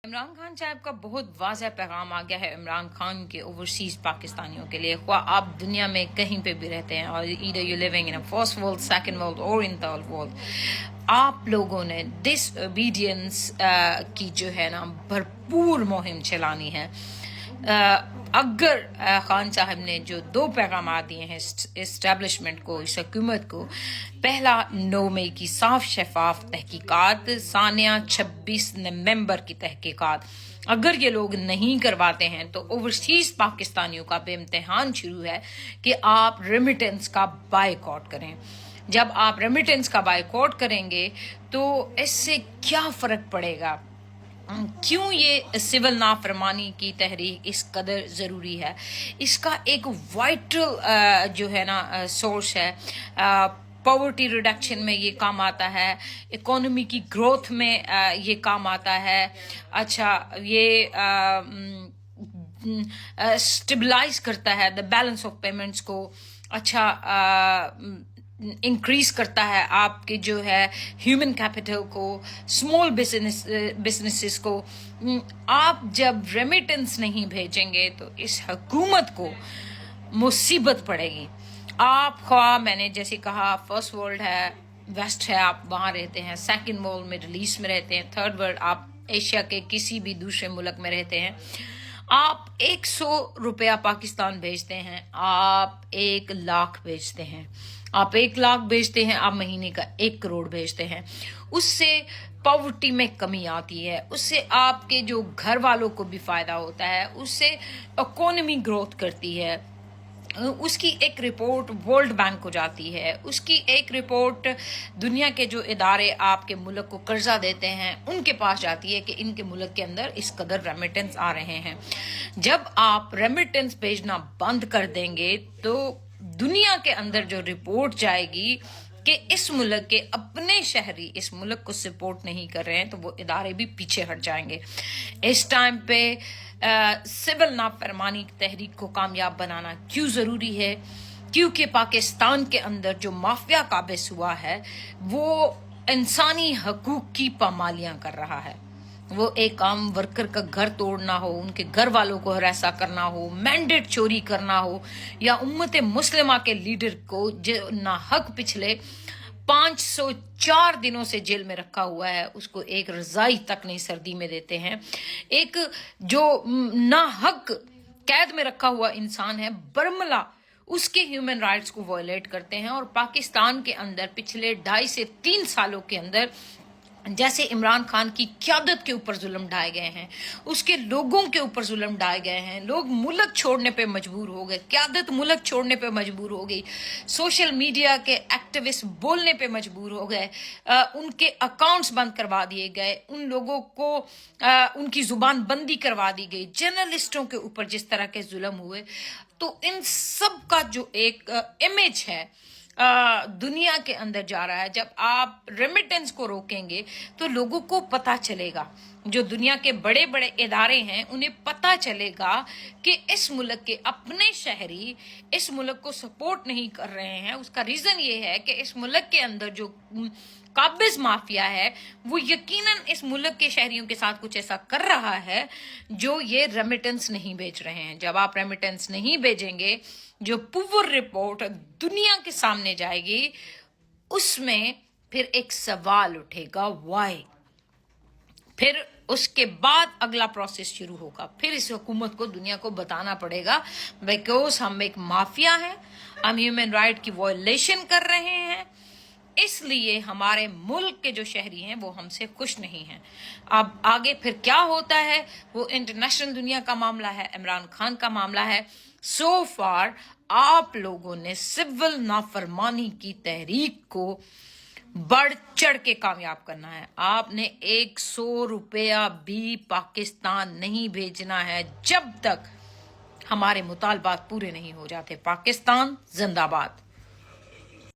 इमरान खान साहब का बहुत वाज़ह पैगाम आ गया है इमरान खान के ओवरसीज पाकिस्तानियों के लिए। ख्वाह आप दुनिया में कहीं पे भी रहते हैं और either you living in first world, second world और इन थर्ड वर्ल्ड, आप लोगों ने डिसओबीडियंस की जो है ना भरपूर मुहिम चलानी है। अगर खान साहब ने जो दो पैगाम दिए हैं इस्टेब्लिशमेंट को, इस हुकूमत को, पहला 9 मई की साफ शफाफ तहकीकात, सानिया 26 नवंबर की तहकीकात, अगर ये लोग नहीं करवाते हैं तो ओवरसीज पाकिस्तानियों का बेइम्तिहान शुरू है कि आप रेमिटेंस का बायकॉट करें। जब आप रेमिटेंस का बायकॉट करेंगे तो इससे क्या फ़र्क पड़ेगा, क्यों ये सिविल नाफरमानी की तहरीक इस कदर ज़रूरी है। इसका एक वाइटल जो है ना सोर्स है, पॉवर्टी रिडक्शन में ये काम आता है, इकोनॉमी की ग्रोथ में ये काम आता है। अच्छा, ये स्टेबलाइज करता है द बैलेंस ऑफ पेमेंट्स को, अच्छा इंक्रीज करता है आपके जो है ह्यूमन कैपिटल को, स्मॉल बिजनेसेस को। आप जब रेमिटेंस नहीं भेजेंगे तो इस हुकूमत को मुसीबत पड़ेगी। आप ख्वाह मैंने जैसे कहा फर्स्ट वर्ल्ड है, वेस्ट है, आप वहाँ रहते हैं, सेकंड वर्ल्ड मिडल ईस्ट में रहते हैं, थर्ड वर्ल्ड आप एशिया के किसी भी दूसरे मुल्क में रहते हैं, आप 100 रुपया पाकिस्तान भेजते हैं, आप 1 लाख भेजते हैं, आप 1 लाख भेजते हैं, आप महीने का 1 करोड़ भेजते हैं। उससे पॉवर्टी में कमी आती है, उससे आपके जो घर वालों को भी फायदा होता है, उससे इकोनॉमी ग्रोथ करती है। उसकी एक रिपोर्ट वर्ल्ड बैंक को जाती है, उसकी एक रिपोर्ट दुनिया के जो इदारे आपके मुल्क को कर्जा देते हैं उनके पास जाती है कि इनके मुल्क के अंदर इस कदर रेमिटेंस आ रहे हैं। जब आप रेमिटेंस भेजना बंद कर देंगे तो दुनिया के अंदर जो रिपोर्ट जाएगी कि इस मुल्क के अपने शहरी इस मुल्क को सपोर्ट नहीं कर रहे हैं तो वो इदारे भी पीछे हट जाएंगे। इस टाइम पे सिविल नाफरमानी तहरीक को कामयाब बनाना क्यों ज़रूरी है? क्योंकि पाकिस्तान के अंदर जो माफिया काबिज हुआ है वो इंसानी हकूक की पामालियाँ कर रहा है। वो एक आम वर्कर का घर तोड़ना हो, उनके घर वालों को हरासा करना हो, मैंडेट चोरी करना हो, या उम्मत मुस्लिमा के लीडर को जो नाहक पिछले 504 दिनों से जेल में रखा हुआ है उसको एक रजाई तक नहीं सर्दी में देते हैं। एक जो नाहक कैद में रखा हुआ इंसान है बरमला, उसके ह्यूमन राइट्स को वायलेट करते हैं। और पाकिस्तान के अंदर पिछले 2.5 से 3 सालों के अंदर जैसे इमरान खान की क़यादत के ऊपर जुल्म ढाए गए हैं, उसके लोगों के ऊपर जुल्म ढाए गए हैं, लोग मुल्क छोड़ने पे मजबूर हो गए, क़यादत मुल्क छोड़ने पे मजबूर हो गई, सोशल मीडिया के एक्टिविस्ट बोलने पे मजबूर हो गए, उनके अकाउंट्स बंद करवा दिए गए, उन लोगों को उनकी जुबान बंदी करवा दी गई, जर्नलिस्टों के ऊपर जिस तरह के जुल्म हुए। तो इन सब का जो एक इमेज है दुनिया के अंदर जा रहा है। जब आप रेमिटेंस को रोकेंगे तो लोगों को पता चलेगा, जो दुनिया के बड़े बड़े इदारे हैं उन्हें पता चलेगा कि इस मुल्क के अपने शहरी इस मुल्क को सपोर्ट नहीं कर रहे हैं। उसका रीजन ये है कि इस मुल्क के अंदर जो काबिज माफिया है वो यकीनन इस मुल्क के शहरियों के साथ कुछ ऐसा कर रहा है जो ये रेमिटेंस नहीं भेज रहे हैं। जब आप रेमिटेंस नहीं भेजेंगे, जो पुअर रिपोर्ट दुनिया के सामने जाएगी उसमें फिर एक सवाल उठेगा व्हाई। फिर उसके बाद अगला प्रोसेस शुरू होगा, फिर इस हुकूमत को दुनिया को बताना पड़ेगा बिकॉज हम एक माफिया हैं, हम ह्यूमन राइट की वायलेशन कर रहे हैं, इसलिए हमारे मुल्क के जो शहरी हैं वो हमसे खुश नहीं हैं। अब आगे फिर क्या होता है वो इंटरनेशनल दुनिया का मामला है, इमरान खान का मामला है। सो फार आप लोगों ने सिविल नाफरमानी की तहरीक को बढ़ चढ़ के कामयाब करना है। आपने 100 रुपया भी पाकिस्तान नहीं भेजना है जब तक हमारे मुतालबात पूरे नहीं हो जाते। पाकिस्तान जिंदाबाद।